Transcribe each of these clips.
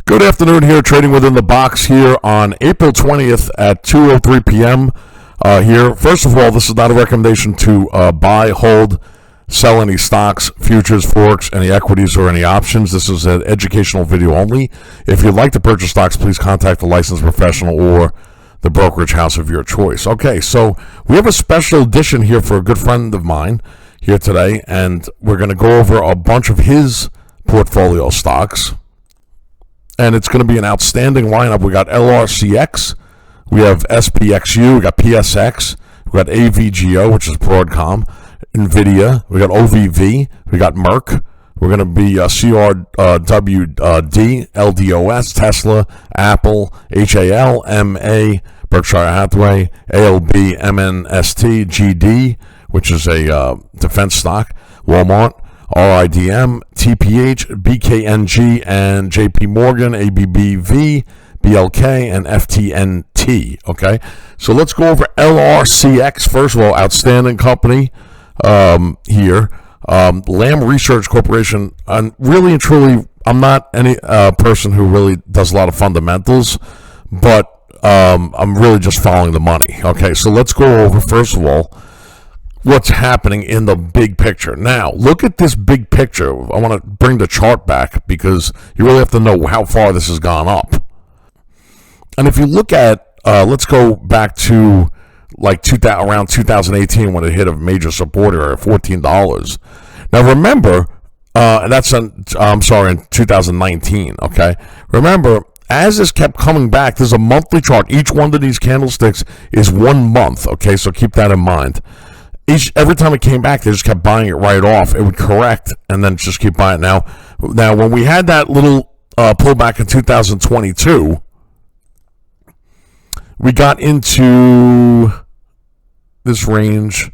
Good afternoon here, trading within the box here on April 20th at 2:03 p.m. Here. First of all, this is not a recommendation to buy, hold, sell any stocks, futures, forex, any equities, or any options. This is an educational video only. If you'd like to purchase stocks, please contact a licensed professional or the brokerage house of your choice. Okay, so we have a special edition here for a good friend of mine here today, and we're going to go over a bunch of his portfolio stocks. And it's going to be an outstanding lineup. We got LRCX, we have SPXU, we got PSX, we got AVGO, which is Broadcom, NVIDIA, we got OVV, we got Merck, we're going to be CRWD, LDOS, Tesla, Apple, HAL, MA, Berkshire Hathaway, ALB, MNST, GD, which is a defense stock, Walmart, RIDM, TPH, BKNG, and JP Morgan, ABBV, BLK, and FTNT. Okay, so let's go over LRCX. First of all, outstanding company here. Lam Research Corporation. Really and truly, I'm not any person who really does a lot of fundamentals, but I'm really just following the money. Okay, so let's go over, first of all, what's happening in the big picture. Now, look at this big picture. I want to bring the chart back because you really have to know how far this has gone up. And if you look at, let's go back to like around 2018 when it hit a major support area at $14. Now, remember, that's in 2019, okay? Remember, as this kept coming back, there's a monthly chart. Each one of these candlesticks is 1 month, okay? So keep that in mind. Every time it came back, they just kept buying it right off. It would correct and then just keep buying it. Now, when we had that little pullback in 2022, we got into this range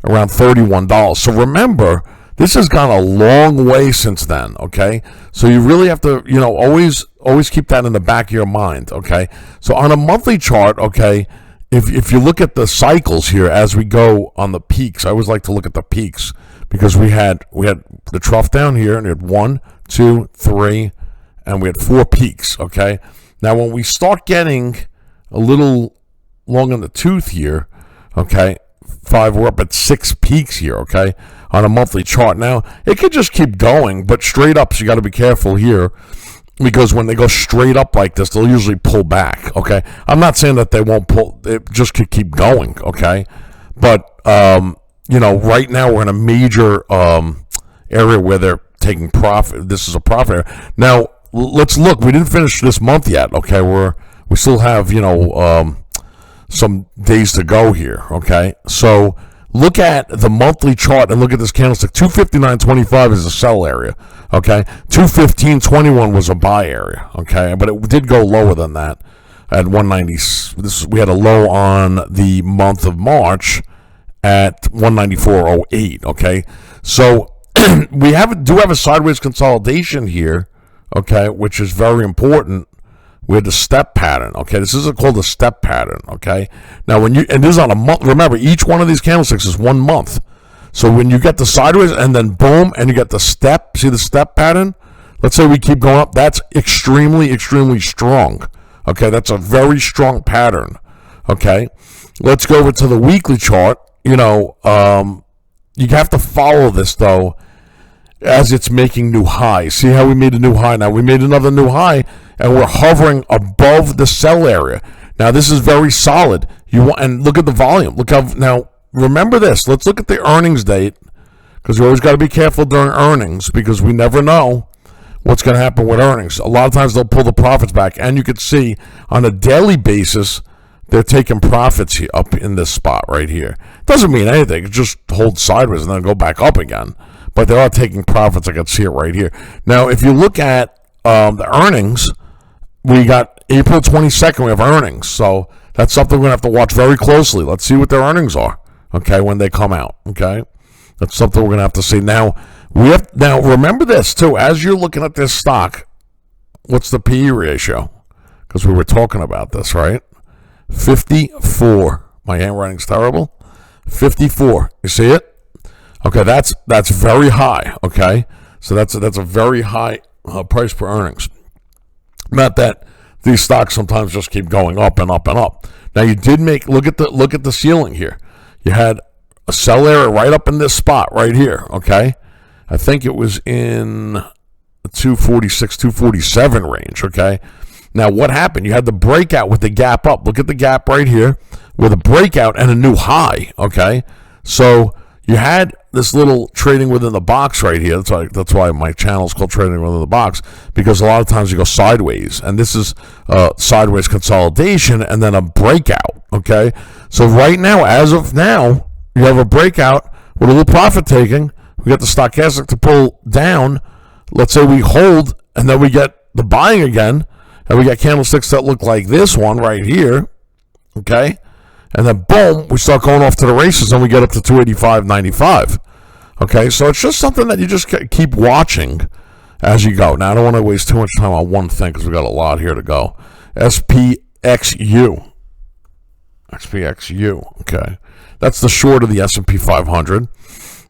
around $31. So remember, this has gone a long way since then, okay? So you really have to, always keep that in the back of your mind, okay? So on a monthly chart, okay, If you look at the cycles here as we go on the peaks, I always like to look at the peaks because we had the trough down here and we had 1, 2, 3, and we had 4 peaks. Okay, now when we start getting a little long in the tooth here, okay, 5, we're up at 6 peaks here. Okay, on a monthly chart. Now it could just keep going, but straight up, so you got to be careful here. Because when they go straight up like this, they'll usually pull back, okay? I'm not saying that they won't pull. It just could keep going, okay? But, right now we're in a major area where they're taking profit. This is a profit area. Now, let's look. We didn't finish this month yet, okay? We still have, some days to go here, okay? So look at the monthly chart and look at this candlestick. 259.25 is a sell area. Okay, 215.21 was a buy area. Okay, but it did go lower than that at 190. We had a low on the month of March at 194.08. Okay, so we do have a sideways consolidation here. Okay, which is very important. We had the step pattern. Okay, this is called a step pattern. Okay, now and this is on a month. Remember, each one of these candlesticks is 1 month. So when you get the sideways and then boom, and you get the step, see the step pattern? Let's say we keep going up. That's extremely, extremely strong. Okay, that's a very strong pattern. Okay, let's go over to the weekly chart. You have to follow this, though, as it's making new highs. See how we made a new high? Now we made another new high, and we're hovering above the sell area. Now this is very solid. And look at the volume. Look how now. Remember this. Let's look at the earnings date because you always got to be careful during earnings because we never know what's going to happen with earnings. A lot of times they'll pull the profits back, and you can see on a daily basis they're taking profits here, up in this spot right here. Doesn't mean anything. It just holds sideways and then go back up again. But they are taking profits. I can see it right here. Now, if you look at the earnings, we got April 22nd. We have earnings, so that's something we're going to have to watch very closely. Let's see what their earnings are. Okay, when they come out, okay? That's something we're going to have to see. Now, remember this, too. As you're looking at this stock, what's the PE ratio? Because we were talking about this, right? 54. My handwriting's terrible. 54. You see it? Okay, that's very high, okay? So that's a very high price per earnings. Not that these stocks sometimes just keep going up and up and up. Now you did look at the ceiling here. You had a sell area right up in this spot right here, okay? I think it was in the 246, 247 range, okay? Now what happened? You had the breakout with the gap up. Look at the gap right here with a breakout and a new high, okay? So you had this little trading within the box right here. That's why my channel is called Trading Within the Box, because a lot of times you go sideways, and this is sideways consolidation and then a breakout, okay? So right now, as of now, you have a breakout with a little profit taking. We got the stochastic to pull down. Let's say we hold, and then we get the buying again, and we got candlesticks that look like this one right here, okay? And then boom, we start going off to the races, and we get up to 285.95. Okay, so it's just something that you just keep watching as you go. Now, I don't want to waste too much time on one thing because we got a lot here to go. SPXU. Okay. That's the short of the S&P 500.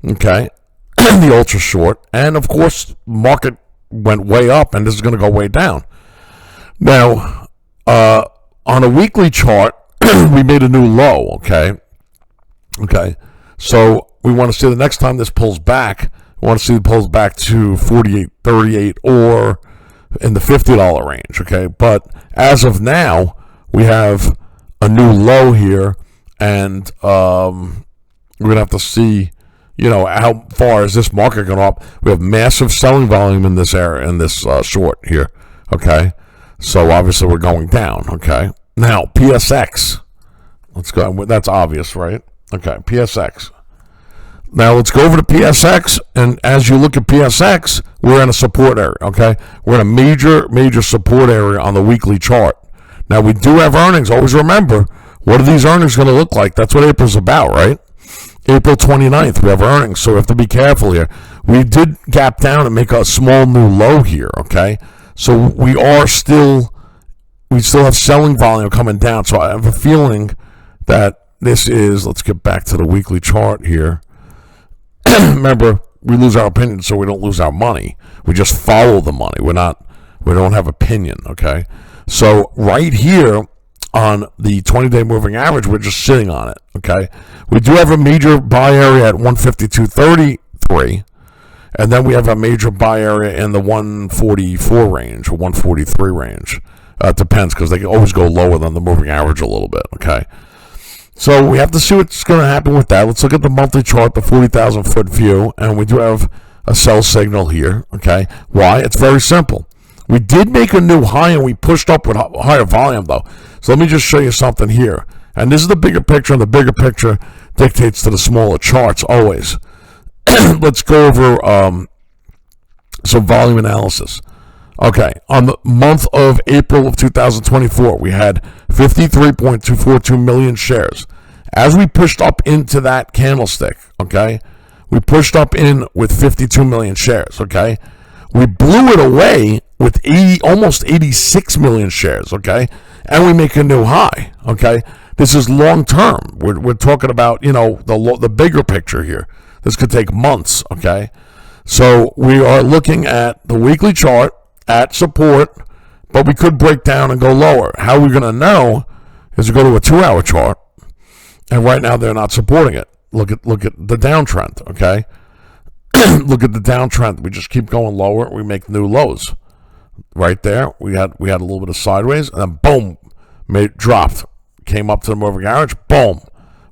Okay. The ultra short. And, of course, market went way up, and this is going to go way down. Now, on a weekly chart, we made a new low, okay? Okay. So we want to see the next time this pulls back, we want to see it pulls back to 48.38 or in the $50 range, okay? But as of now, we have a new low here, and we're going to have to see, how far is this market going up. We have massive selling volume in this area, in this short here, okay? So obviously we're going down, okay? Now, PSX. Let's go. That's obvious, right? Okay, PSX. Now, let's go over to PSX, and as you look at PSX, we're in a support area, okay? We're in a major support area on the weekly chart. Now, we do have earnings. Always remember, what are these earnings going to look like? That's what April's about, right? April 29th, we have earnings, so we have to be careful here. We did gap down and make a small new low here, okay? So we still have selling volume coming down, so I have a feeling that this is, let's get back to the weekly chart here. Remember, we lose our opinion so we don't lose our money. We just follow the money. We don't have opinion, okay? So right here on the 20-day moving average, we're just sitting on it, okay? We do have a major buy area at 152.33, and then we have a major buy area in the 144 range or 143 range. It depends, because they can always go lower than the moving average a little bit, okay? So we have to see what's going to happen with that. Let's look at the monthly chart, the 40,000-foot view, and we do have a sell signal here, okay? Why? It's very simple. We did make a new high, and we pushed up with higher volume, though. So let me just show you something here. And this is the bigger picture, and the bigger picture dictates to the smaller charts always. Let's go over some volume analysis. Okay, on the month of April of 2024, we had 53.242 million shares. As we pushed up into that candlestick, okay, we pushed up in with 52 million shares, okay? We blew it away with almost 86 million shares, okay? And we make a new high, okay? This is long term. We're talking about, the bigger picture here. This could take months, okay? So we are looking at the weekly chart at support, but we could break down and go lower. How we're going to know is to go to a 2-hour chart, and right now they're not supporting it. Look at the downtrend, okay? Look at the downtrend. We just keep going lower. We make new lows. Right there, we had a little bit of sideways, and then boom, dropped. Came up to the moving average, boom,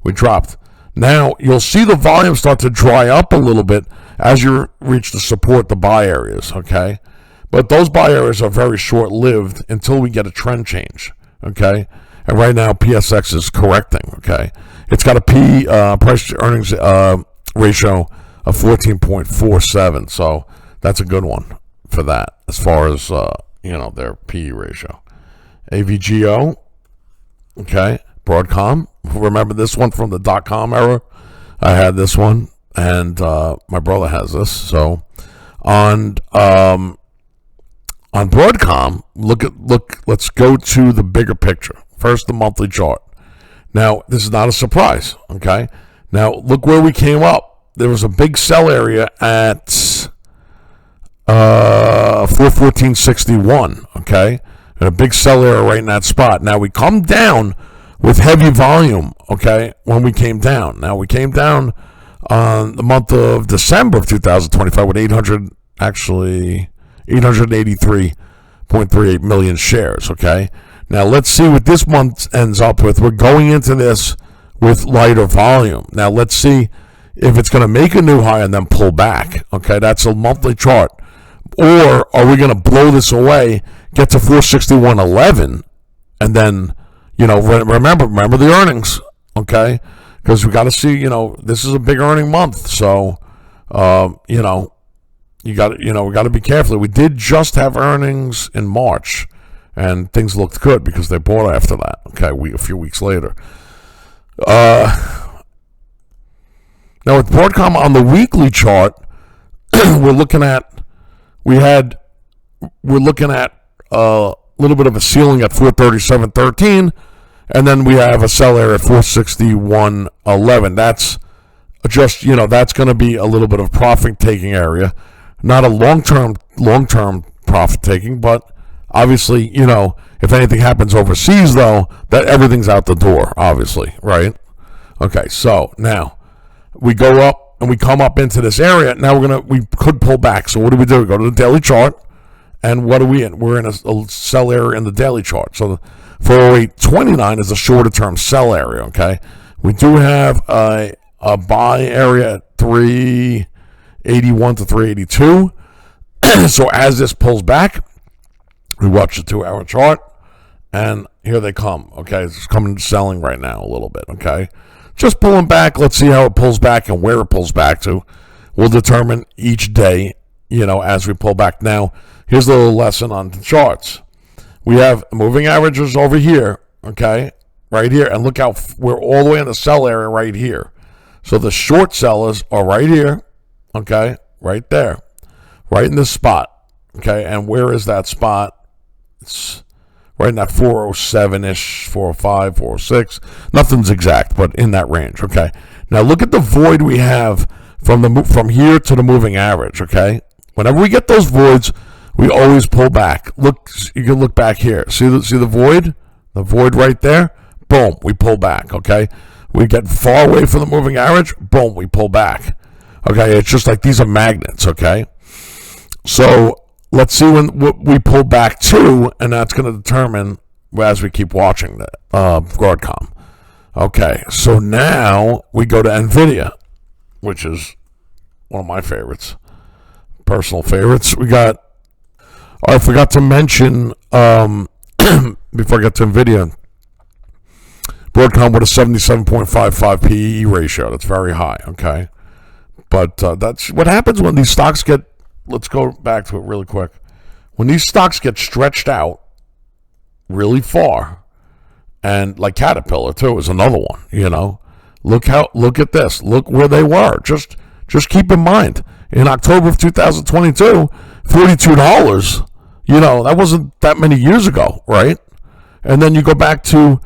we dropped. Now you'll see the volume start to dry up a little bit as you reach the support, the buy areas, okay? But those buy areas are very short-lived until we get a trend change, okay? And right now, PSX is correcting, okay? It's got a price-to-earnings ratio of 14.47, so that's a good one for that as far as, their PE ratio. AVGO, okay? Broadcom. Remember this one from the .com era? I had this one, and my brother has this. So on Broadcom, let's go to the bigger picture. First, the monthly chart. Now, this is not a surprise, okay? Now, look where we came up. There was a big sell area at 414.61, okay? and a big sell area right in that spot. Now we come down with heavy volume, okay, when we came down. Now we came down on the month of December of 2025 with 883.38 million shares, okay? Now let's see what this month ends up with. We're going into this with lighter volume. Now let's see if it's going to make a new high and then pull back, okay? That's a monthly chart. Or are we going to blow this away, get to 461.11, and then, you know, remember the earnings, okay? Because we got to see, you know, this is a big earning month, so you know, we got to be careful. We did just have earnings in March, and things looked good because they bought after that. Okay, a few weeks later. Now with Broadcom on the weekly chart, we're looking at a little bit of a ceiling at 437.13, and then we have a sell area at 461.11. That's just, you know, that's going to be a little bit of profit taking area, not a long-term profit taking, but obviously, you know, if anything happens overseas, though, that everything's out the door, obviously, right? Okay, so now we go up and we come up into this area. Now we could pull back. So what do? We go to the daily chart, and what are we in? We're in a sell area in the daily chart. So 408.29 is a shorter term sell area. Okay, we do have a buy area at 381 to 382. So as this pulls back, we watch the 2-hour chart, and here they come. Okay, it's coming selling right now a little bit. Okay, just pulling back. Let's see how it pulls back and where it pulls back to. We'll determine each day, you know, as we pull back. Now, here's a little lesson on the charts. We have moving averages over here, okay, right here, and look how we're all the way in the sell area right here. So the short sellers are right here, okay, right there, right in this spot, okay, and where is that spot? It's right in that 407-ish, 405, 406. Nothing's exact, but in that range, okay. Now look at the void we have from here to the moving average, okay. Whenever we get those voids, we always pull back. Look, you can look back here. See the void? The void right there? Boom, we pull back, okay? We get far away from the moving average, boom, we pull back. Okay, it's just like these are magnets, okay? So let's see what we pull back to, and that's going to determine as we keep watching that Broadcom. Okay, so now we go to NVIDIA, which is one of my favorites, personal favorites. I forgot to mention, before I get to NVIDIA, Broadcom with a 77.55 PE ratio. That's very high, okay? But that's what happens when these stocks get, let's go back to it really quick. When these stocks get stretched out really far, and like Caterpillar too is another one, you know. Look at this. Look where they were. Just keep in mind, in October of 2022, $42. You know, that wasn't that many years ago, right? And then you go back to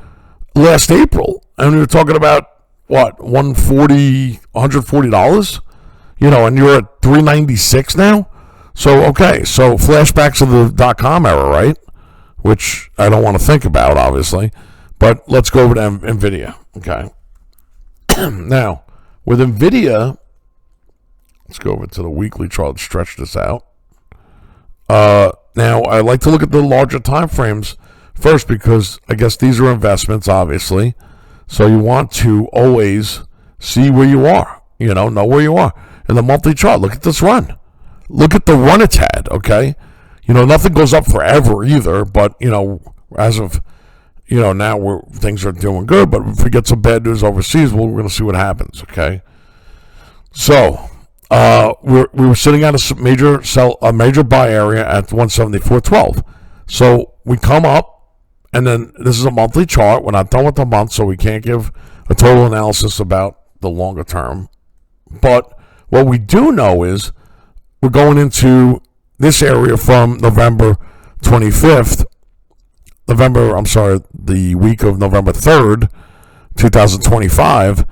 last April, and we were talking about, what, $140? You know, and you're at $396 now? So, okay, so flashbacks of the .com era, right? Which I don't want to think about, obviously. But let's go over to NVIDIA, okay? Now, with NVIDIA, let's go over to the weekly chart, stretch this out. Now, I like to look at the larger time frames first because I guess these are investments, obviously. So you want to always see where you are, you know where you are. In the monthly chart, look at this run. Look at the run it's had, okay? You know, nothing goes up forever either, but, you know, as of, you know, now things are doing good, but if we get some bad news overseas, we're going to see what happens, okay? So, we were sitting at a major buy area at 174.12. So we come up, and then this is a monthly chart. We're not done with the month, so we can't give a total analysis about the longer term. But what we do know is we're going into this area from November 25th. The week of November 3rd, 2025.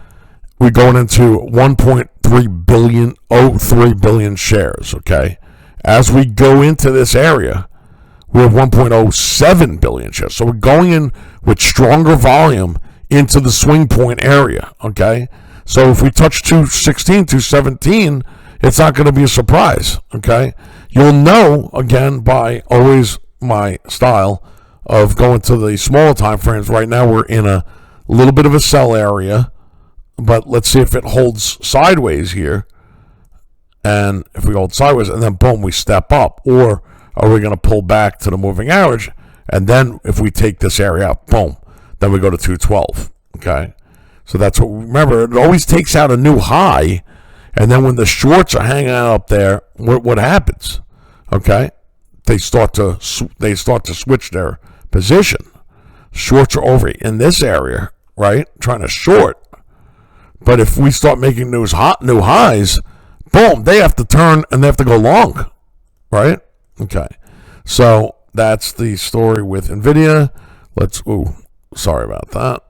We're going into 1.3 billion shares, okay? As we go into this area, we have 1.07 billion shares. So we're going in with stronger volume into the swing point area, okay? So if we touch 216, 217, it's not going to be a surprise, okay? You'll know, again, by always my style of going to the smaller time frames. Right now we're in a little bit of a sell area, but let's see if it holds sideways here. And if we hold sideways and then boom, we step up. Or are we going to pull back to the moving average? And then if we take this area out, boom, then we go to 212, okay? So that's what, remember, it always takes out a new high. And then when the shorts are hanging out up there, what happens? Okay? They start to switch their position. Shorts are over in this area, right? Trying to short. But if we start making new highs, boom, they have to turn and they have to go long, right? Okay. So that's the story with NVIDIA. Sorry about that.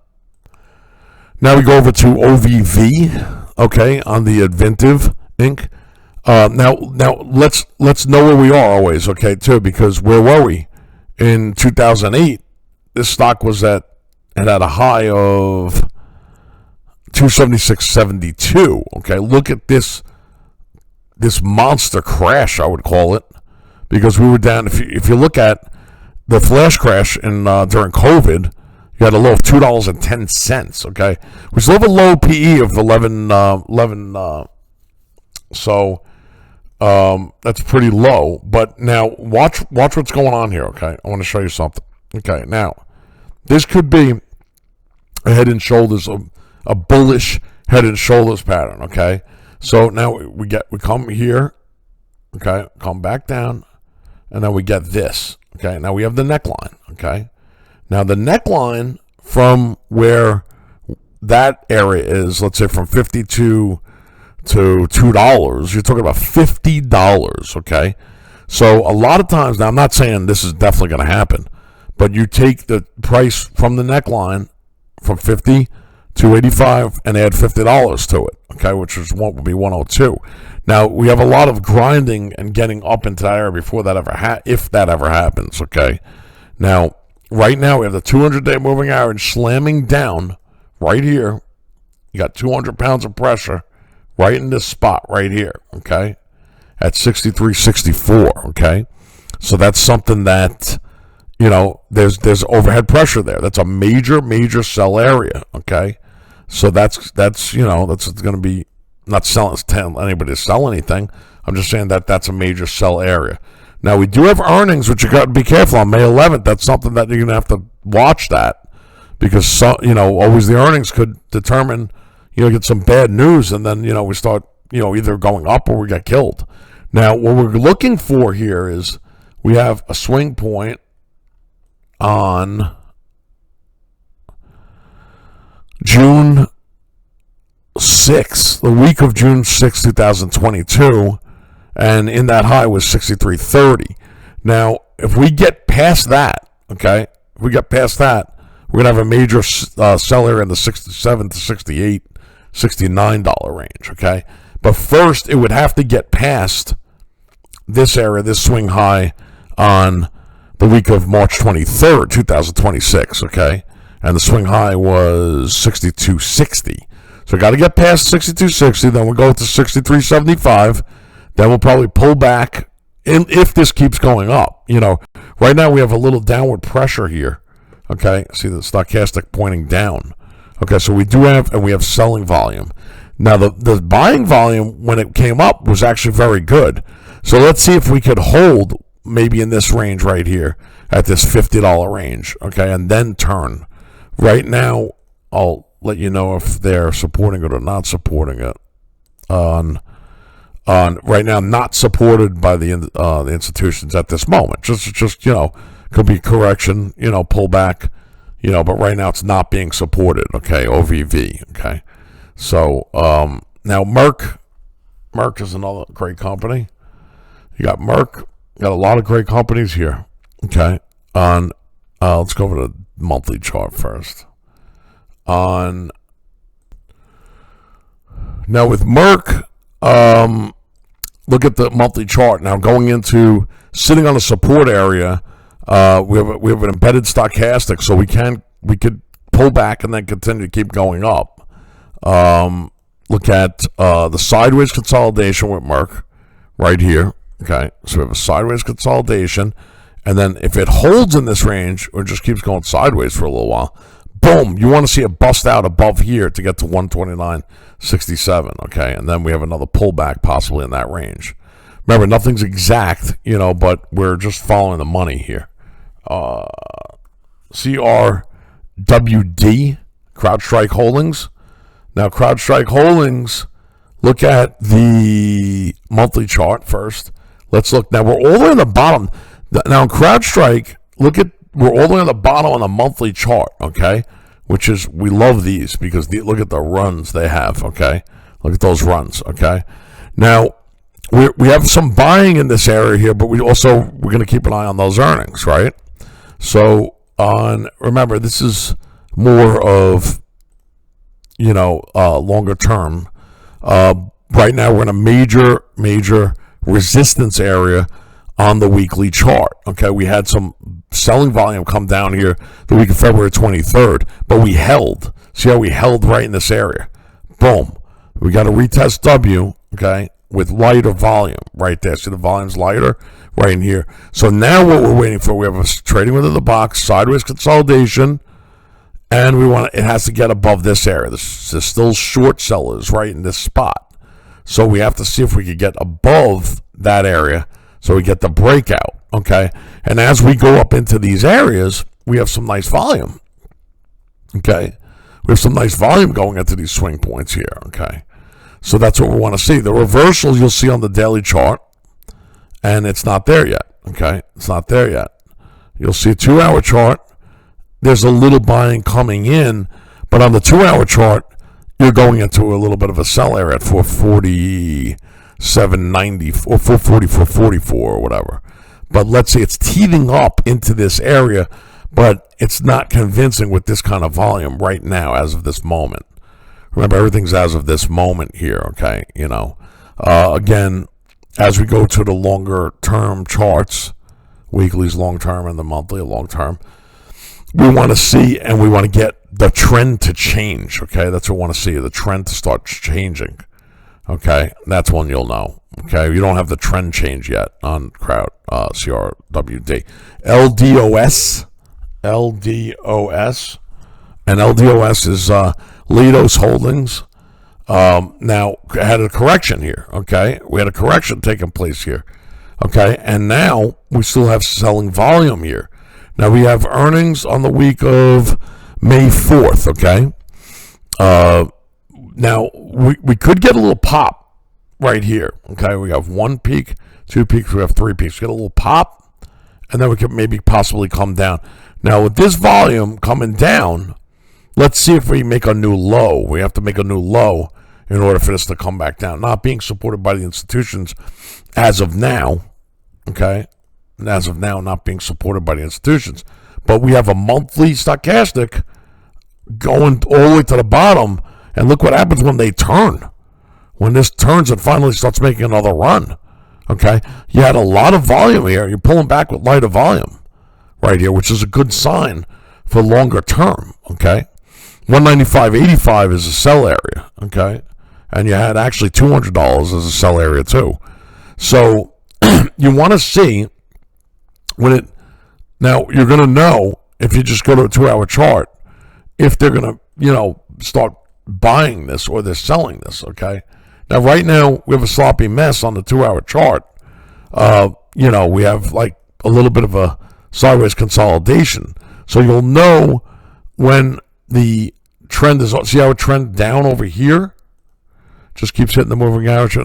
Now we go over to OVV, okay, on the Advintiv Inc. Now let's know where we are always, okay, too, because where were we in 2008? This stock was had a high of 276.72. Okay, look at this monster crash, I would call it, because we were down. If you look at the flash crash in during COVID, you had a low of $2.10. Okay, we still have a low PE of 11. So that's pretty low. But now watch what's going on here. Okay, I want to show you something. Okay, now this could be a head and shoulders, a bullish head and shoulders pattern. Okay, so now we come here. Okay, come back down, and then we get this. Okay, now we have the neckline. Okay. Now, the neckline from where that area is, let's say from 52 to $2, you're talking about $50, okay? So a lot of times, now I'm not saying this is definitely going to happen, but you take the price from the neckline from 50 to 85 and add $50 to it, okay, which is what would be 102. Now, we have a lot of grinding and getting up into that area before that ever if that ever happens, okay? Now, right now, we have the 200-day moving average slamming down right here. You got 200 pounds of pressure right in this spot right here, okay, at 63.64, okay? So that's something that, there's overhead pressure there. That's a major sell area, okay? So that's going to be not telling anybody to sell anything. I'm just saying that's a major sell area. Now, we do have earnings, which you got to be careful on May 11th. That's something that you're going to have to watch that because, always the earnings could determine, get some bad news and then, we start, either going up or we get killed. Now, what we're looking for here is we have a swing point on June 6th, the week of June 6th, 2022. And in that high was 63.30. Now, if we get past that, okay, we're going to have a major sell area in the 67 to 68, $69 range, okay? But first, it would have to get past this area, this swing high on the week of March 23rd, 2026, okay? And the swing high was 62.60. So we got to get past 62.60, then we'll go to 63.75. Then we'll probably pull back if this keeps going up. Right now we have a little downward pressure here. Okay, see the stochastic pointing down. Okay, so we have selling volume. Now the buying volume when it came up was actually very good. So let's see if we could hold maybe in this range right here at this $50 range. Okay, and then turn. Right now I'll let you know if they're supporting it or not supporting it right now, not supported by the institutions at this moment. Just could be correction, pull back, but right now it's not being supported. Okay, OVV. Okay, so now Merck is another great company. You got Merck, got a lot of great companies here. Okay, let's go over the monthly chart first. Now with Merck. Look at the monthly chart now going into sitting on a support area We have an embedded stochastic, so we could pull back and then continue to keep going up. Look at the sideways consolidation with Merck right here. Okay, so we have a sideways consolidation, and then if it holds in this range or just keeps going sideways for a little while, boom, you want to see it bust out above here to get to 129.67. Okay, and then we have another pullback possibly in that range. Remember, nothing's exact, but we're just following the money here. CRWD, CrowdStrike Holdings. Now, CrowdStrike Holdings, look at the monthly chart first. Let's look. Now, we're all the way on the bottom. Now, in CrowdStrike, we're all the way on the bottom on the monthly chart, okay? Which is, we love these because look at the runs they have, okay? Look at those runs, okay? Now, we have some buying in this area here, but we're going to keep an eye on those earnings, right? So, remember, this is more of, longer term. Right now, we're in a major resistance area on the weekly chart. Okay, we had some selling volume come down here the week of February 23rd, but we held. See how we held right in this area? Boom. We got a retest W, okay, with lighter volume right there. See the volume's lighter right in here. So now what we're waiting for, we have a trading within the box, sideways consolidation, and it has to get above this area. There's still short sellers right in this spot. So we have to see if we could get above that area so we get the breakout, okay? And as we go up into these areas, we have some nice volume, okay? We have some nice volume going into these swing points here, okay? So that's what we want to see. The reversals you'll see on the daily chart, and it's not there yet, okay? It's not there yet. You'll see a 2-hour chart. There's a little buying coming in, but on the 2-hour chart, you're going into a little bit of a sell area at 447.90 or 444.44 or whatever. But let's say it's teething up into this area, but it's not convincing with this kind of volume right now as of this moment. Remember, everything's as of this moment here, okay? Again, as we go to the longer term charts, weeklies long term and the monthly long term, we want to see and we want to get the trend to change, okay? That's what we want to see, the trend to start changing, okay? That's when you'll know, okay? You don't have the trend change yet on CRWD. LDOS, and LDOS is Leidos Holdings. Now, had a correction here, okay? We had a correction taking place here, okay? And now we still have selling volume here. Now, we have earnings on the week of May 4th, okay? Now, we could get a little pop right here, okay? We have 1 peak, 2 peaks, we have 3 peaks. Get a little pop, and then we could maybe possibly come down. Now, with this volume coming down, let's see if we make a new low. We have to make a new low in order for this to come back down. Not being supported by the institutions as of now, okay? And as of now, not being supported by the institutions. But we have a monthly stochastic going all the way to the bottom, and look what happens when they turn. When this turns and finally starts making another run, okay? You had a lot of volume here. You're pulling back with lighter volume right here, which is a good sign for longer term, okay? 195.85 is a sell area, okay? And you had actually $200 as a sell area too. So you want to see now you're going to know if you just go to a 2-hour chart if they're going to, start buying this or they're selling this, okay? Now, right now, we have a sloppy mess on the 2-hour chart. We have like a little bit of a sideways consolidation. So you'll know when the trend is, see how it trend down over here? Just keeps hitting the moving average.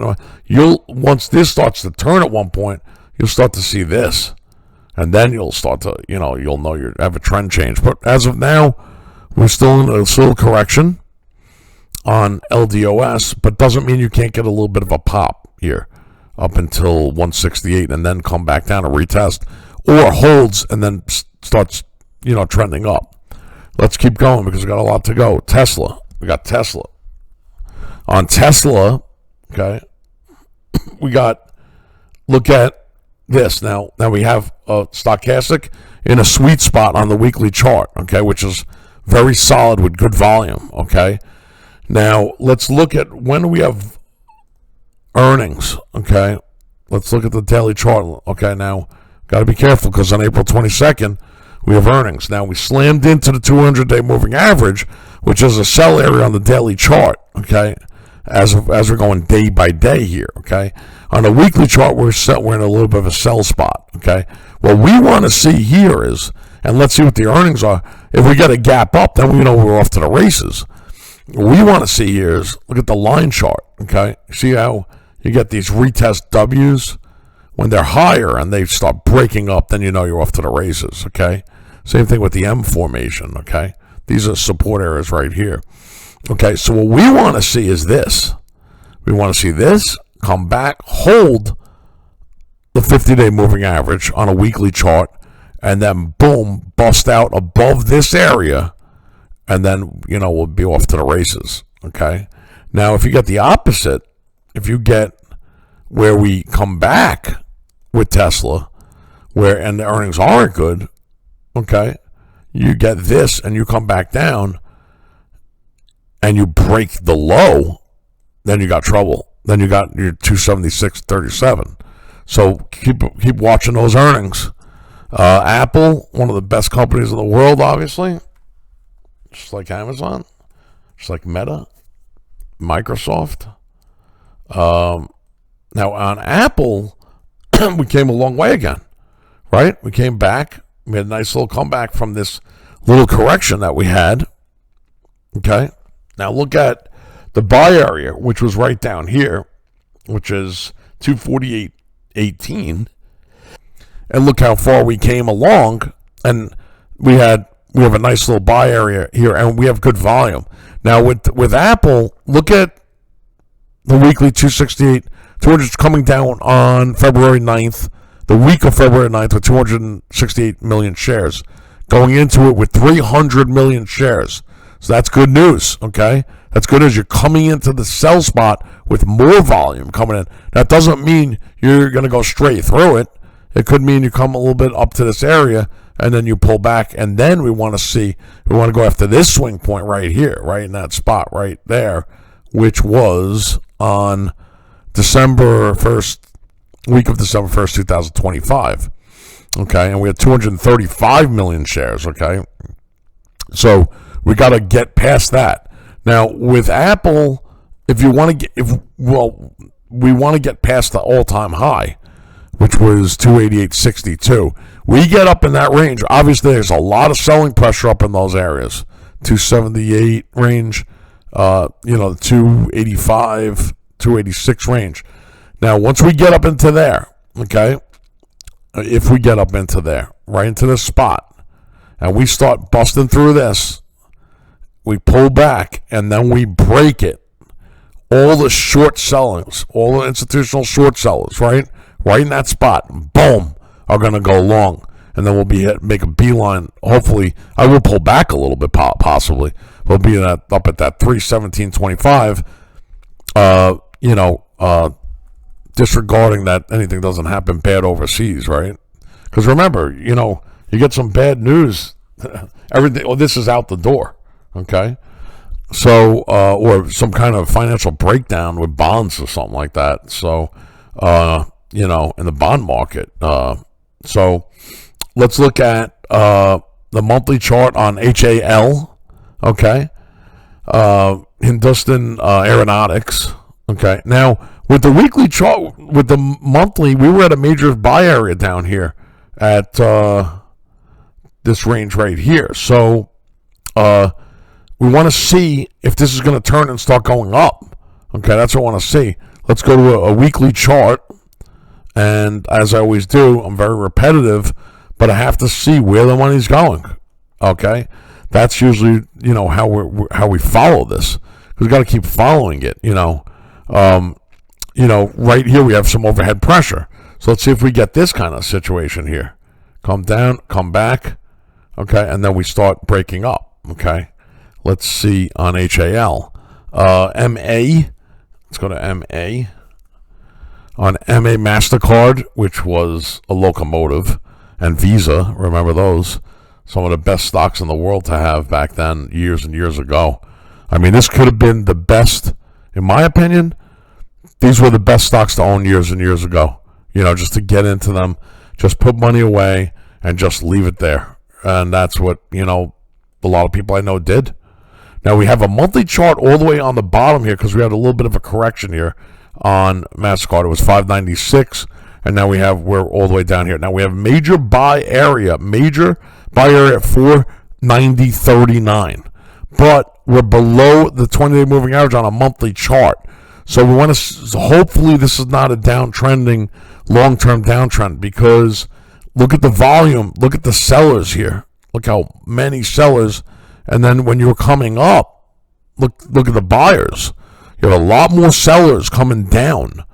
Once this starts to turn at one point, you'll start to see this. And then you'll start to, you'll know you have a trend change. But as of now, we're still in a little correction on LDOS, but doesn't mean you can't get a little bit of a pop here up until 168 and then come back down and retest, or holds and then starts, trending up. Let's keep going because we got a lot to go. Tesla. We got Tesla. On Tesla, okay, look at this. Now we have a stochastic in a sweet spot on the weekly chart, okay, which is very solid with good volume, okay. Now, let's look at when we have earnings, okay. Let's look at the daily chart, okay. Now, got to be careful because on April 22nd, we have earnings. Now, we slammed into the 200-day moving average, which is a sell area on the daily chart, okay, as we're going day by day here, okay. On a weekly chart, we're in a little bit of a sell spot, okay. What we want to see here is, and let's see what the earnings are. If we get a gap up, then we know we're off to the races. What we want to see here is, look at the line chart, okay. See how you get these retest W's? When they're higher and they start breaking up, then you know you're off to the races, okay? Same thing with the M formation, okay? These are support areas right here. Okay, so what we want to see is this. We want to see this come back, hold the 50-day moving average on a weekly chart, and then boom, bust out above this area, and then, you know, we'll be off to the races, okay? Now, if you get the opposite, if you get where we come back with Tesla, and the earnings aren't good, okay, you get this and you come back down and you break the low, then you got trouble. Then you got your 276.37. So keep watching those earnings. Apple, one of the best companies in the world, obviously, just like Amazon, just like Meta, Microsoft. Now on Apple, we came a long way again, right? We came back. We had a nice little comeback from this little correction that we had. Okay. Now look at the buy area, which was right down here, which is 248.18. And look how far we came along. And we have a nice little buy area here, and we have good volume. Now with Apple, look at the weekly 268. 200 coming down on February 9th, the week of February 9th, with 268 million shares. Going into it with 300 million shares. So that's good news, okay? That's good news. You're coming into the sell spot with more volume coming in. That doesn't mean you're going to go straight through it. It could mean you come a little bit up to this area, and then you pull back, and then we want to go after this swing point right here, right in that spot right there, which was on December 1st, week of December 1st, 2025. Okay, and we had 235 million shares, okay? So we got to get past that. Now, with Apple, we want to get past the all-time high, which was 288.62. We get up in that range. Obviously, there's a lot of selling pressure up in those areas. 278 range, the 285, 286 range. Now, once we get up into there, okay, if we get up into there, right into this spot, and we start busting through this, we pull back, and then we break it. All the short sellings, all the institutional short sellers, right in that spot, boom, are going to go long. And then we'll make a beeline. Hopefully, I will pull back a little bit, possibly. We'll be up at that 317.25. Disregarding that anything doesn't happen bad overseas, right? Because remember, you get some bad news, everything. Well, this is out the door, okay? So, or some kind of financial breakdown with bonds or something like that. So, in the bond market. So, let's look at the monthly chart on HAL, okay? Hindustan Aeronautics, okay? Now, with the weekly chart, with the monthly, we were at a major buy area down here at this range right here. So, we want to see if this is going to turn and start going up. Okay, that's what I want to see. Let's go to a weekly chart. And as I always do, I'm very repetitive, but I have to see where the money's going. Okay, that's usually how we follow this. Because we got to keep following it. Right here we have some overhead pressure. So let's see if we get this kind of situation here. Come down, come back. Okay, and then we start breaking up. Okay, let's see on HAL. MA. Let's go to MA. On MA MasterCard, which was a locomotive, and Visa. Remember those? Some of the best stocks in the world to have back then, years and years ago. I mean, this could have been the best, in my opinion. These were the best stocks to own years and years ago. You know, just to get into them, just put money away and just leave it there. And that's what, you know, a lot of people I know did. Now we have a monthly chart all the way on the bottom here because we had a little bit of a correction here on MasterCard. It was 596, and now we're all the way down here. Now we have major buy area at 490.39, but we're below the 20-day moving average on a monthly chart. So we want to, hopefully this is not a downtrending, long-term downtrend, because look at the volume, look at the sellers here. Look how many sellers, and then when you're coming up, look at the buyers. You have a lot more sellers coming down.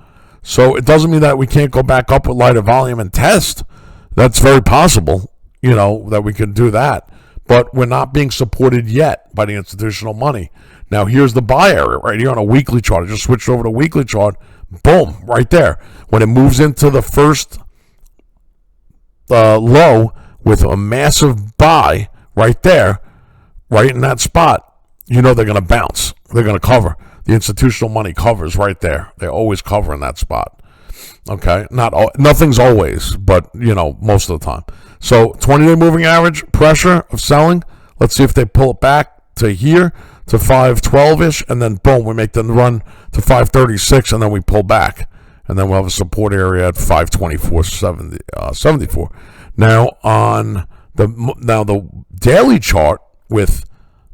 So it doesn't mean that we can't go back up with lighter volume and test. That's very possible, you know, that we can do that. But we're not being supported yet by the institutional money. Now here's the buy area right here on a weekly chart. I just switched over to weekly chart. Boom, right there. When it moves into the first low with a massive buy right there, right in that spot, you know they're going to bounce. They're going to cover. The institutional money covers right there. They always cover in that spot. Okay, nothing's always, but you know, most of the time. So 20-day moving average pressure of selling. Let's see if they pull it back to here to 512-ish, and then boom, we make the run to 536, and then we pull back, and then we'll have a support area at 524.74. Now on the daily chart with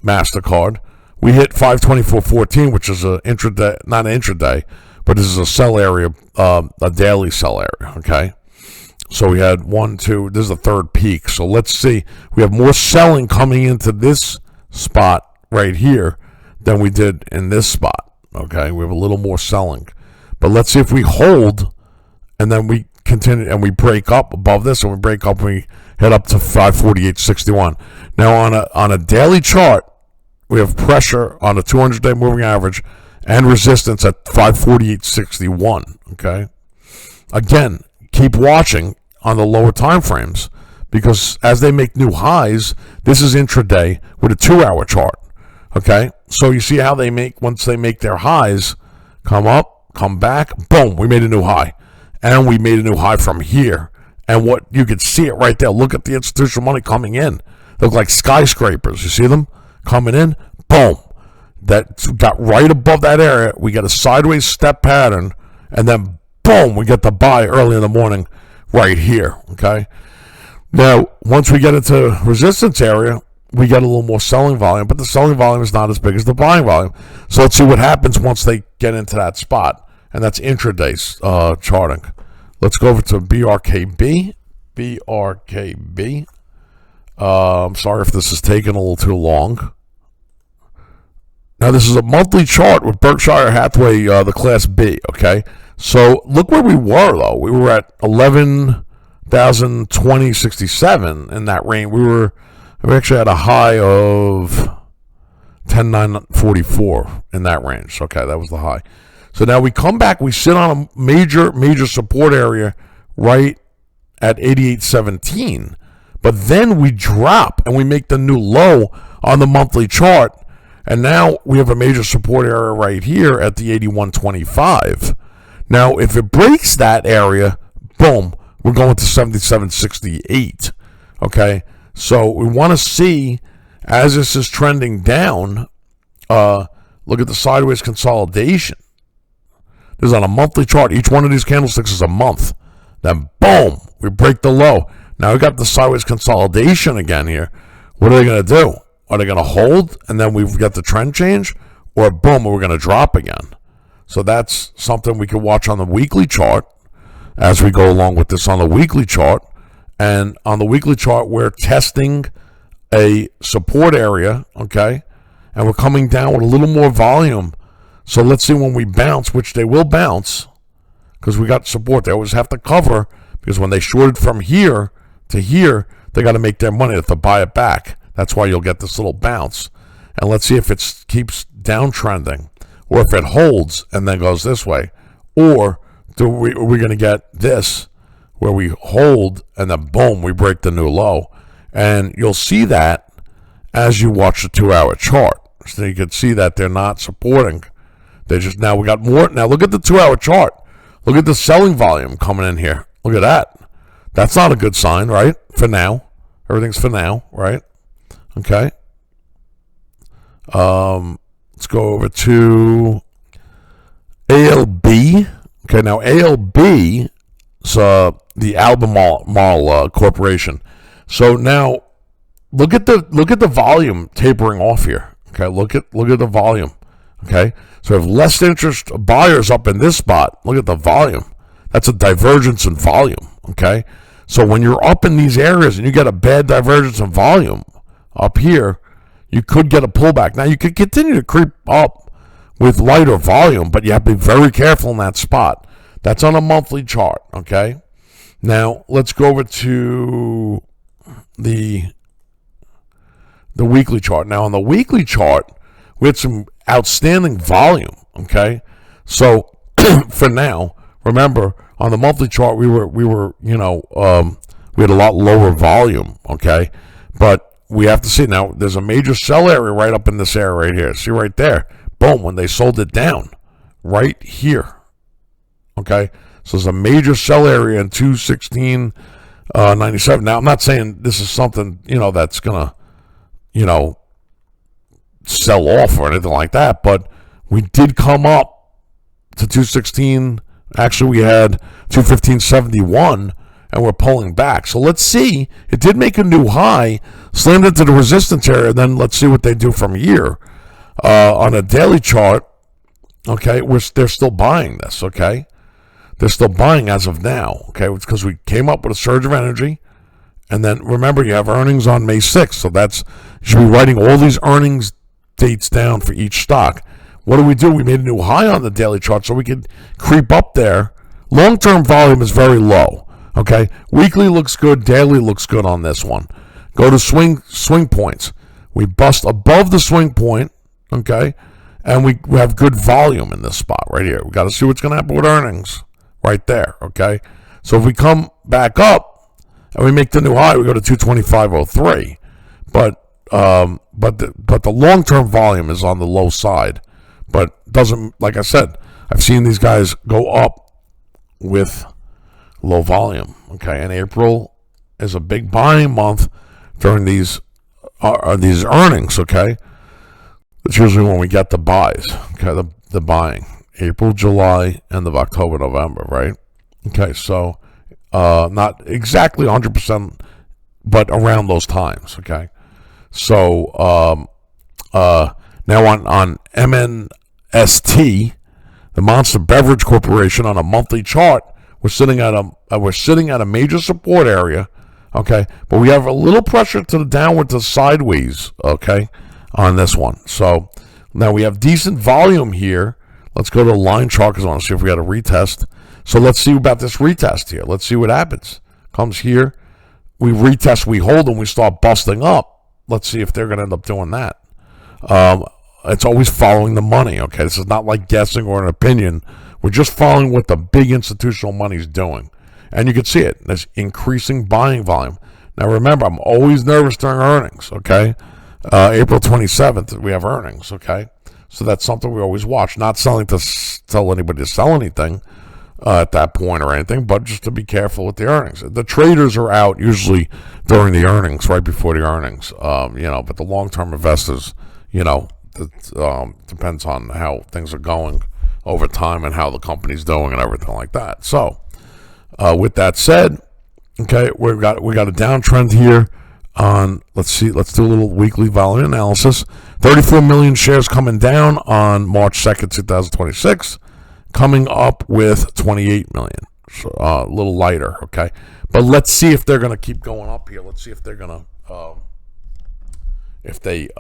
MasterCard, we hit 524.14, which is a intraday, not an intraday, but this is a sell area, a daily sell area. Okay, so we had 1, 2. This is the third peak. So let's see. We have more selling coming into this spot right here than we did in this spot. Okay, we have a little more selling, but let's see if we hold, and then we continue and we break up above this, and we break up and we head up to 548.61. Now on a daily chart, we have pressure on the 200-day moving average and resistance at 548.61. Okay, again, keep watching on the lower time frames, because as they make new highs, this is intraday with a 2-hour chart. Okay, so you see how they make, once they make their highs, come up, come back, boom, we made a new high. And we made a new high from here. And what you could see it right there. Look at the institutional money coming in. They look like skyscrapers. You see them coming in? Boom. That got right above that area. We get a sideways step pattern. And then boom, we get the buy early in the morning right here. Okay. Now, once we get into resistance area, we get a little more selling volume. But the selling volume is not as big as the buying volume. So let's see what happens once they get into that spot. And that's intraday charting. Let's go over to BRKB. BRKB. I'm sorry if this is taking a little too long. Now, this is a monthly chart with Berkshire Hathaway, the Class B, okay? So, look where we were, though. We were at 11,020.67 in that range. We actually had a high of 10,944 in that range. Okay, that was the high. So now we come back, we sit on a major support area right at 88.17. But then we drop and we make the new low on the monthly chart. And now we have a major support area right here at the 81.25. Now, if it breaks that area, boom, we're going to 77.68. Okay, so we want to see, as this is trending down, look at the sideways consolidation. This is on a monthly chart. Each one of these candlesticks is a month. Then, boom, we break the low. Now we got the sideways consolidation again here. What are they going to do? Are they going to hold and then we've got the trend change? Or boom, we're going to drop again. So that's something we can watch on the weekly chart as we go along with this on the weekly chart. And on the weekly chart, we're testing a support area, okay? And we're coming down with a little more volume. So let's see when we bounce, which they will bounce, because we got support. They always have to cover, because when they shorted from here to here, they got to make their money. They have to buy it back. That's why you'll get this little bounce. And let's see if it keeps downtrending, or if it holds and then goes this way, or are we going to get this, where we hold and then boom, we break the new low. And you'll see that as you watch the 2-hour chart. So you can see that they're not supporting. They just, now we got more. Now look at the 2-hour chart. Look at the selling volume coming in here. Look at that. That's not a good sign, right? For now. Everything's for now, right? Okay. Let's go over to ALB. Okay, now ALB is the Albemarle Corporation. So now look at the volume tapering off here. Okay, look at the volume. Okay, so we have less interest buyers up in this spot. Look at the volume. That's a divergence in volume. Okay, so when you're up in these areas and you get a bad divergence in volume up here, you could get a pullback. Now you could continue to creep up with lighter volume, but you have to be very careful in that spot. That's on a monthly chart. Okay, now let's go over to the weekly chart. Now on the weekly chart, we had some outstanding volume. Okay, so for now, remember on the monthly chart we were we had a lot lower volume. Okay, but we have to see now. There's a major sell area right up in this area right here. See right there, boom, when they sold it down, right here. Okay, so there's a major sell area in 216.97. Now I'm not saying this is something that's gonna sell off or anything like that, but we did come up to 216. Actually, we had 215.71, and we're pulling back. So let's see. It did make a new high, slammed into the resistance area. Then let's see what they do from here on a daily chart. Okay, they're still buying this. Okay, they're still buying as of now. Okay, it's because we came up with a surge of energy. And then remember, you have earnings on May 6th. So you should be writing all these earnings dates down for each stock. What do? We made a new high on the daily chart so we could creep up there. Long-term volume is very low. Okay, weekly looks good. Daily looks good on this one. Go to swing points. We bust above the swing point. Okay, and we have good volume in this spot right here. We got to see what's going to happen with earnings right there. Okay, so if we come back up and we make the new high, we go to 225.03. But the long-term volume is on the low side. But doesn't, like I said, I've seen these guys go up with low volume. Okay, and April is a big buying month during these earnings. Okay, it's usually when we get the buys. Okay, the buying April, July, end of October, November. Right. Okay, so not exactly 100%, but around those times. Okay, so now on MNST, the Monster Beverage Corporation, on a monthly chart, we're sitting at a major support area. Okay, but we have a little pressure to the downward to sideways. Okay, on this one. So now we have decent volume here. Let's go to the line chart because I want to see if we had a retest. So let's see about this retest here. Let's see what happens. Comes here, we retest, we hold, and we start busting up. Let's see if they're going to end up doing that. It's always following the money. Okay, this is not like guessing or an opinion. We're just following what the big institutional money's doing. And you can see it. There's increasing buying volume. Now remember, I'm always nervous during earnings. Okay, April 27th, we have earnings. Okay, so that's something we always watch. Not selling to tell anybody to sell anything at that point or anything, but just to be careful with the earnings. The traders are out usually during the earnings, right before the earnings. But the long-term investors, it depends on how things are going over time and how the company's doing and everything like that. So, with that said, okay, we got a downtrend here on. Let's do a little weekly volume analysis. 34 million shares coming down on March 2nd, 2026. Coming up with 28 million, so a little lighter, okay. But let's see if they're going to keep going up here. Let's see if they're going to, if they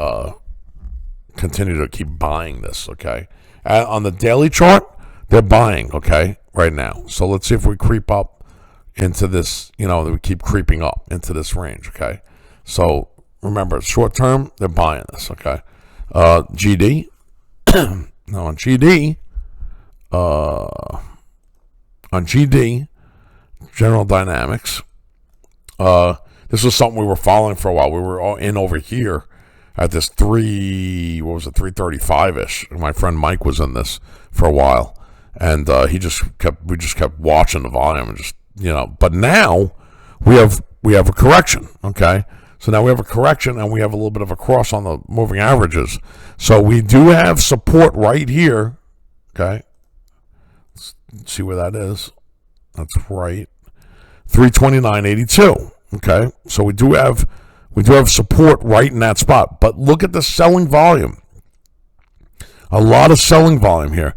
continue to keep buying this, okay. On the daily chart, they're buying, okay, right now. So let's see if we creep up into this, we keep creeping up into this range, okay. So remember, short term, they're buying this, okay. GD, now on GD. On GD, General Dynamics. This was something we were following for a while. We were all in over here at this 335-ish. My friend Mike was in this for a while, and we just kept watching the volume and just, but now we have a correction, okay? So now we have a correction and we have a little bit of a cross on the moving averages. So we do have support right here, okay? Let's see where that is. That's right. 329.82. Okay, so we do have support right in that spot. But look at the selling volume. A lot of selling volume here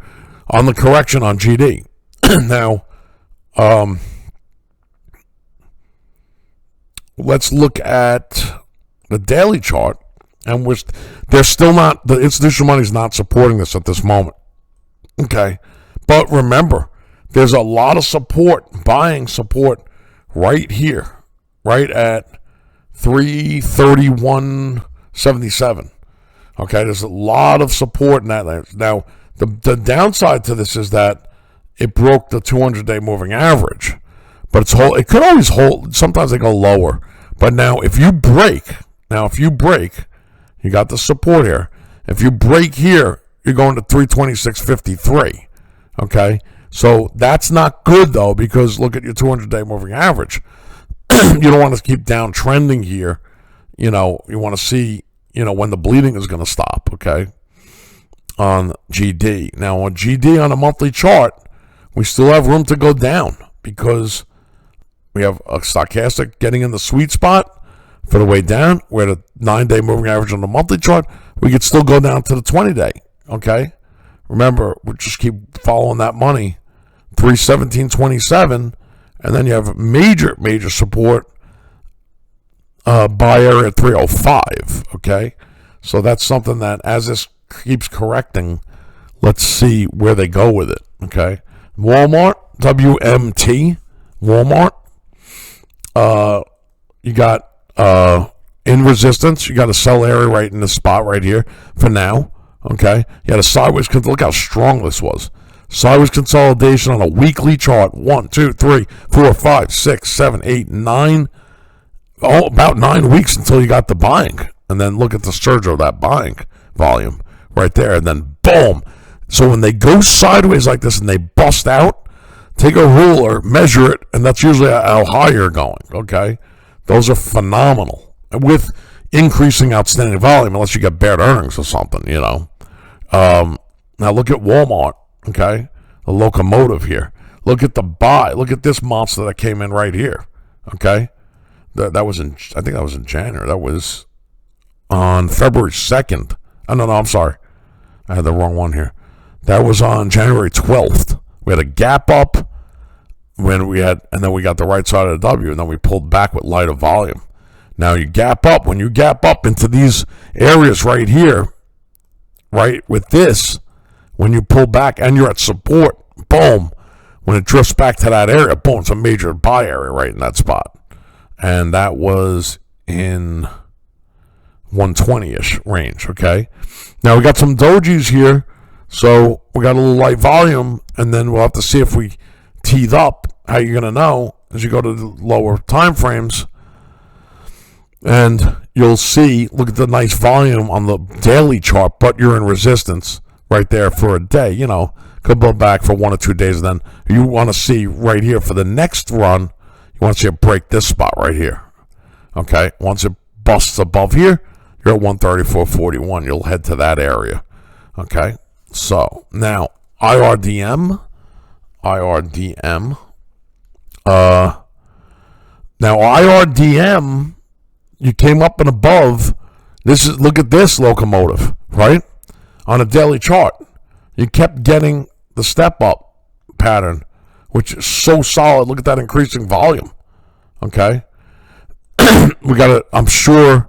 on the correction on GD. Now, let's look at the daily chart, and they're still not. The institutional money is not supporting this at this moment. Okay, but remember, there's a lot of support, buying support right here. Right at 331.77. Okay, there's a lot of support in that. Now, the downside to this is that it broke the 200-day moving average, but it could always hold. Sometimes they go lower, but now if you break, you got the support here. If you break here, you're going to 326.53. Okay, so that's not good though, because look at your 200-day moving average. You don't want to keep downtrending here. You want to see, when the bleeding is going to stop, okay, on GD. Now, on GD on a monthly chart, we still have room to go down because we have a stochastic getting in the sweet spot for the way down. We're at a 9-day moving average on the monthly chart. We could still go down to the 20-day, okay? Remember, we just keep following that money, 317.27. And then you have major support buy area at 305, okay? So that's something that as this keeps correcting, let's see where they go with it, okay? Walmart, WMT, Walmart, you got in resistance, you got a sell area right in the spot right here for now, okay? You had a sideways, look how strong this was. Sideways consolidation on a weekly chart. 1, 2, 3, 4, 5, 6, 7, 8, 9. Oh, about 9 weeks until you got the buying. And then look at the surge of that buying volume right there. And then boom. So when they go sideways like this and they bust out, take a ruler, measure it, and that's usually how high you're going. Okay? Those are phenomenal. With increasing outstanding volume, unless you get bad earnings or something, Now look at Walmart. Okay, the locomotive here. Look at the buy. Look at this monster that came in right here. Okay, that was I think that was in January. That was on February 2nd. Oh, no, I'm sorry. I had the wrong one here. That was on January 12th. We had a gap up and then we got the right side of the W, and then we pulled back with lighter volume. Now you gap up. When you gap up into these areas right here, right with this. When you pull back and you're at support, boom. When it drifts back to that area, boom, it's a major buy area right in that spot. And that was in 120-ish range, okay? Now we got some dojis here, so we got a little light volume, and then we'll have to see if we teeth up. How you're going to know as you go to the lower time frames. And you'll see, look at the nice volume on the daily chart, but you're in resistance right there for a day, could go back for 1 or 2 days. And then you want to see right here for the next run, you want to see it break this spot right here. Okay, once it busts above here, you're at 134.41. You'll head to that area. Okay, so now IRDM. Now IRDM, you came up and above. Look at this locomotive, right? On a daily chart, you kept getting the step up pattern, which is so solid. Look at that increasing volume. Okay, I'm sure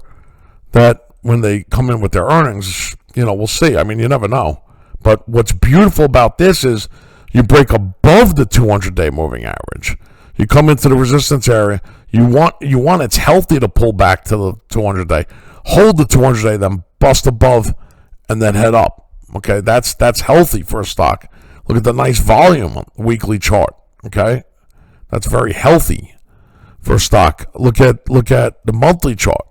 that when they come in with their earnings, we'll see. I mean, you never know. But what's beautiful about this is you break above the 200-day moving average. You come into the resistance area. You want it's healthy to pull back to the 200-day, hold the 200-day, then bust above, and then head up. Okay, that's healthy for a stock. Look at the nice volume on the weekly chart. Okay, That's very healthy for stock. Look at the monthly chart.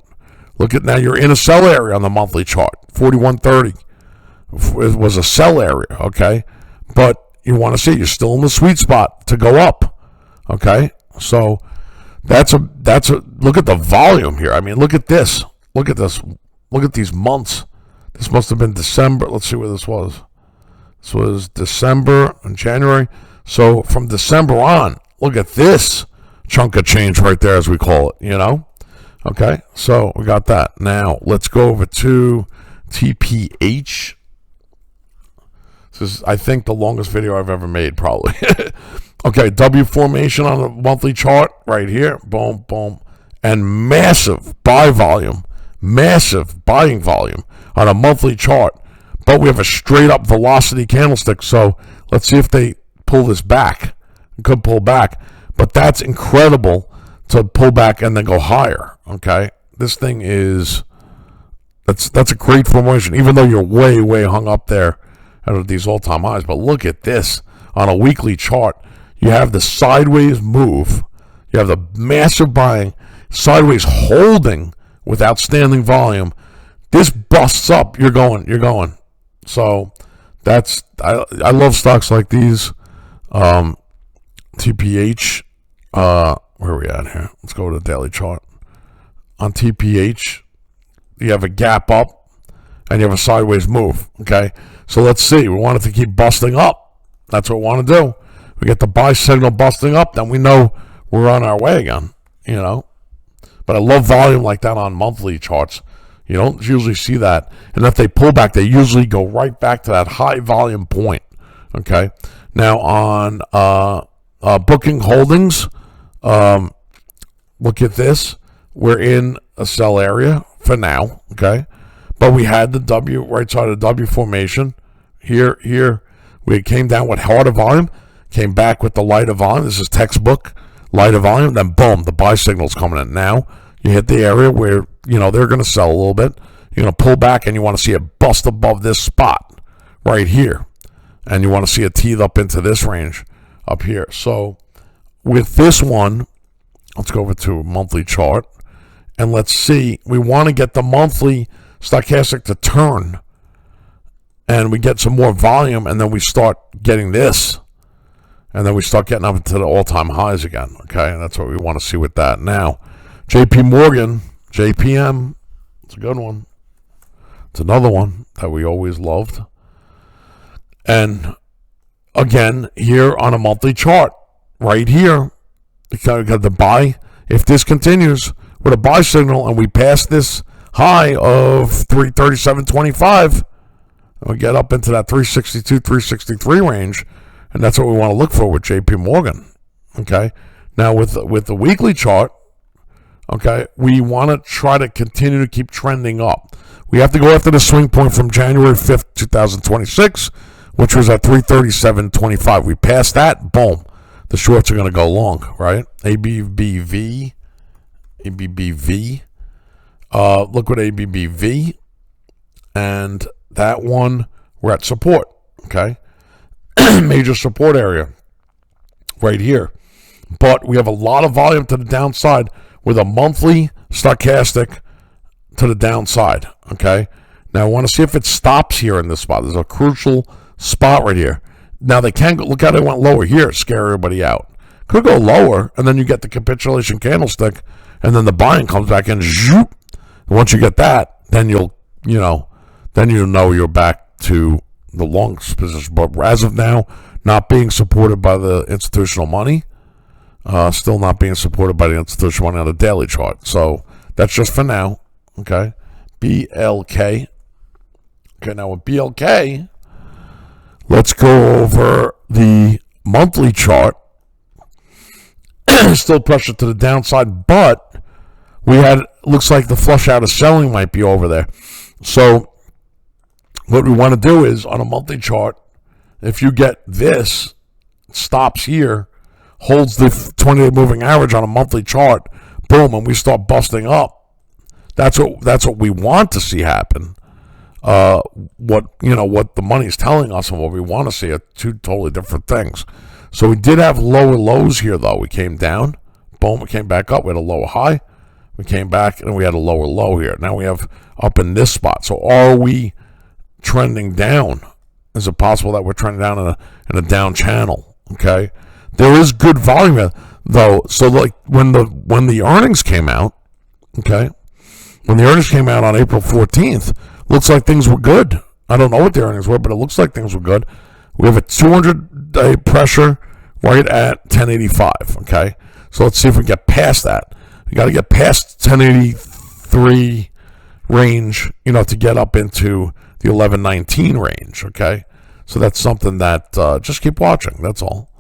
Look at now you're in a sell area on the monthly chart. 4130 it was a sell area, okay? But you want to see you're still in the sweet spot to go up, okay? So that's a look at the volume here. I mean, look at this. Look at this. Look at these months. This must have been December. Let's see where this was. This was December and January. So from December on, look at this chunk of change right there, as we call it, you know? Okay, so we got that. Now, let's go over to TPH. This is, I think, the longest video I've ever made, probably. Okay, W formation on the monthly chart right here. Boom, boom. And massive buy volume. Massive buying volume on a monthly chart. But we have a straight up velocity candlestick. So let's see if they pull this back. It could pull back. But that's incredible to pull back and then go higher. Okay. This thing is, that's a great formation, even though you're way, way hung up there at these all-time highs. But look at this on a weekly chart. You have the sideways move. You have the massive buying, sideways holding with outstanding volume. This busts up. You're going. So that's, I love stocks like these. TPH, where are we at here? Let's go to the daily chart. On TPH, you have a gap up and you have a sideways move. Okay, so let's see. We want it to keep busting up. That's what we want to do. We get the buy signal busting up, then we know we're on our way again. You know, but I love volume like that on monthly charts. You don't usually see that, and if they pull back, they usually go right back to that high volume point. Okay, now on Booking Holdings, look at this. We're in a sell area for now, okay? But we had the W, right side of the W formation. Here, we came down with harder volume, came back with the lighter volume. This is textbook, lighter volume. Then, boom, the buy signal's coming in. Now, you hit the area where, you know, they're going to sell a little bit. You're going to pull back, and you want to see it bust above this spot right here. And you want to see it teed up into this range up here. So with this one, let's go over to a monthly chart and let's see. We want to get the monthly stochastic to turn and we get some more volume, and then we start getting this, and then we start getting up into the all-time highs again. Okay, and that's what we want to see with that. Now, JP Morgan, JPM, it's a good one. It's another one that we always loved. And again, here on a monthly chart, right here, we got the buy. If this continues with a buy signal and we pass this high of 337.25, we get up into that 362, 363 range, and that's what we want to look for with JP Morgan. Okay. Now with the weekly chart, okay, we want to try to continue to keep trending up. We have to go after the swing point from January 5th, 2026, which was at 337.25. We passed that, boom. The shorts are going to go long, right? ABBV. Look what ABBV. And that one, we're at support, okay? Major support area right here. But we have a lot of volume to the downside with a monthly stochastic to the downside, okay? Now, I want to see if it stops here in this spot. There's a crucial spot right here. Now, they can go, look how they went lower here, scare everybody out. Could go lower, and then you get the capitulation candlestick, and then the buying comes back in. Zoop. Once you get that, then you'll know you're back to the long position. But as of now, not being supported by the institutional money, still not being supported by the institutional money on the daily chart. So that's just for now. Okay, BLK. Okay, now with BLK, let's go over the monthly chart. Still pressure to the downside, but we had, looks like the flush out of selling might be over there. So what we want to do is on a monthly chart, if you get this, stops here, holds the 20-day moving average on a monthly chart, boom, and we start busting up. That's what we want to see happen. What the money's telling us and what we want to see are two totally different things. So we did have lower lows here, though. We came down, boom, we came back up. We had a lower high. We came back, and we had a lower low here. Now we have up in this spot. So are we trending down? Is it possible that we're trending down in a down channel? Okay, there is good volume here, though. So like when the earnings came out, okay, when the earnings came out on April 14th, looks like things were good. I don't know what the earnings were, but it looks like things were good. We have a 200-day pressure right at 1085. Okay, so let's see if we get past that. We got to get past 1083 range, to get up into the 1119 range. Okay, so that's something that just keep watching. That's all.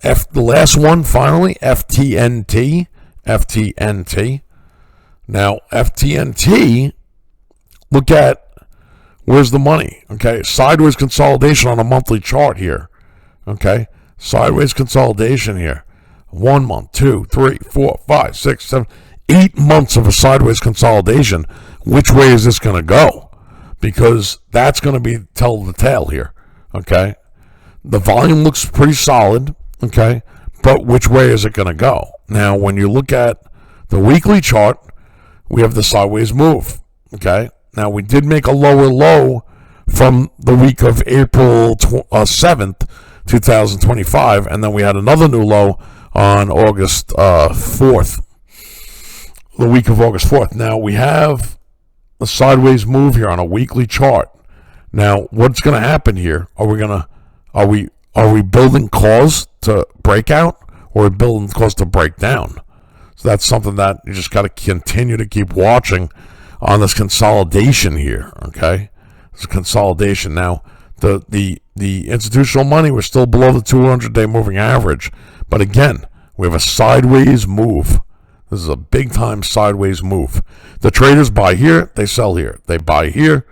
The last one, finally, FTNT. Now, FTNT, look at where's the money. Okay, sideways consolidation on a monthly chart here. Okay, sideways consolidation here. 1 month, 2, 3, 4, 5, 6, 7, 8 months of a sideways consolidation. Which way is this going to go? Because that's going to tell the tale here. Okay, the volume looks pretty solid. Okay, but which way is it going to go? Now, when you look at the weekly chart, we have the sideways move. Okay, now we did make a lower low from the week of April 7th, 2025, and then we had another new low on August 4th, the week of August 4th. Now we have a sideways move here on a weekly chart. Now, what's going to happen here? Are we building cause to break out, or are we building cause to break down? So that's something that you just got to continue to keep watching on this consolidation here. Okay, this consolidation. Now, the institutional money, we're still below the 200-day moving average, but again, we have a sideways move. This is a big-time sideways move. The traders buy here, they sell here. They buy here,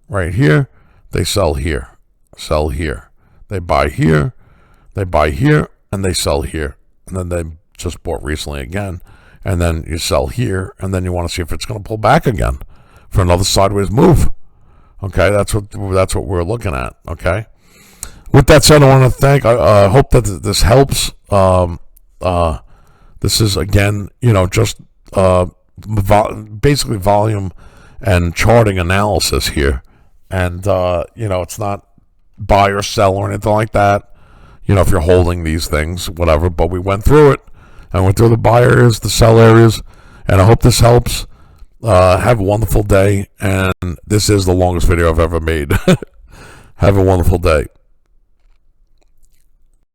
right here. They sell here, sell here. They buy here, and they sell here. And then they just bought recently again. And then you sell here, and then you want to see if it's going to pull back again for another sideways move. Okay, that's what we're looking at. Okay. With that said, I want to thank. I hope that this helps. This is again, just basically volume and charting analysis here, and it's not buy or sell or anything like that. If you're holding these things, whatever. But we went through it. I went through the buy areas, the sell areas, and I hope this helps. Have a wonderful day, and this is the longest video I've ever made. Have a wonderful day.